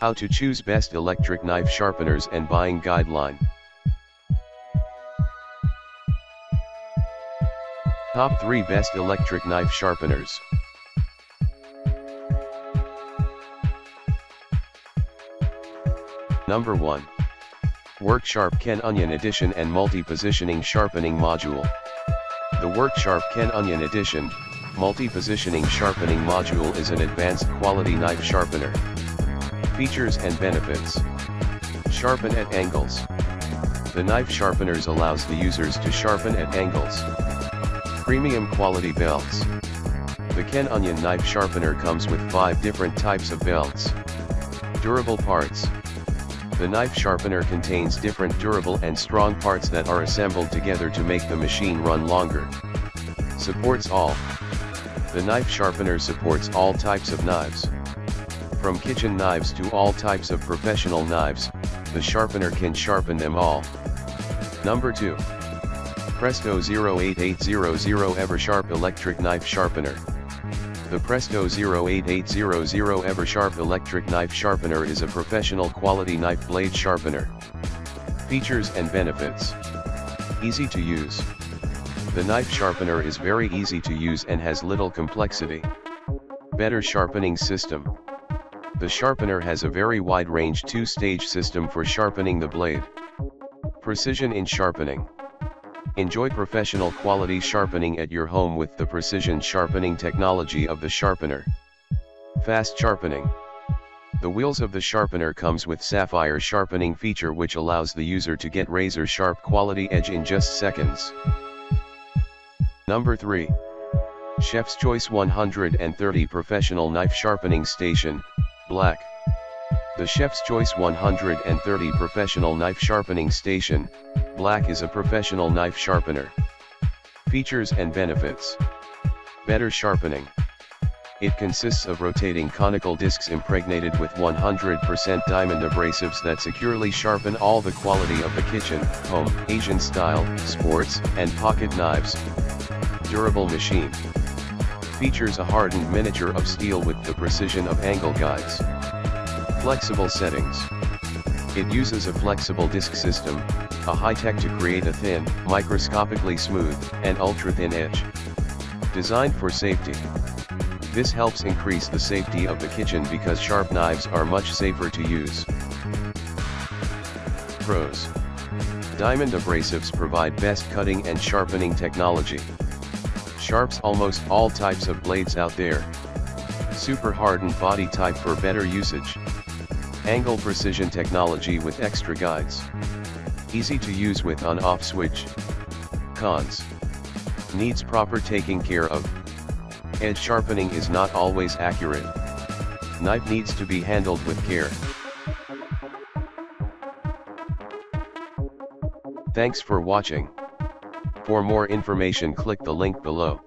How to choose best electric knife sharpeners and buying guideline. Top 3 best electric knife sharpeners. Number 1. WorkSharp Ken Onion Edition and Multi-Positioning Sharpening Module. The WorkSharp Ken Onion Edition, Multi-Positioning Sharpening Module is an advanced quality knife sharpener. Features and benefits. Sharpen at angles. The knife sharpeners allows the users to sharpen at angles. Premium quality belts. The Ken Onion knife sharpener comes with 5 different types of belts. Durable parts. The knife sharpener contains different durable and strong parts that are assembled together to make the machine run longer. Supports all. The knife sharpener supports all types of knives. From kitchen knives to all types of professional knives, the sharpener can sharpen them all. Number 2. Presto 08800 Eversharp Electric Knife Sharpener. The Presto 08800 Eversharp Electric Knife Sharpener is a professional quality knife blade sharpener. Features and benefits. Easy to use. The knife sharpener is very easy to use and has little complexity. Better sharpening system. The sharpener has a very wide range 2-stage system for sharpening the blade. Precision in sharpening. Enjoy professional quality sharpening at your home with the precision sharpening technology of the sharpener. Fast sharpening. The wheels of the sharpener comes with sapphire sharpening feature which allows the user to get razor sharp quality edge in just seconds. Number 3. Chef's Choice 130 Professional Knife Sharpening Station, Black. The Chef's Choice 130 Professional Knife Sharpening Station, Black is a professional knife sharpener. Features and benefits. Better sharpening. It consists of rotating conical discs impregnated with 100% diamond abrasives that securely sharpen all the quality of the kitchen, home, Asian style, sports, and pocket knives. Durable machine. Features a hardened miniature of steel with the precision of angle guides. Flexible settings. It uses a flexible disc system, a high-tech to create a thin, microscopically smooth, and ultra-thin edge. Designed for safety. This helps increase the safety of the kitchen because sharp knives are much safer to use. Pros. Diamond abrasives provide best cutting and sharpening technology. Sharps almost all types of blades out there. Super hardened body type for better usage. Angle precision technology with extra guides. Easy to use with on-off switch. Cons. Needs proper taking care of. Edge sharpening is not always accurate. Knife needs to be handled with care. Thanks for watching. For more information click the link below.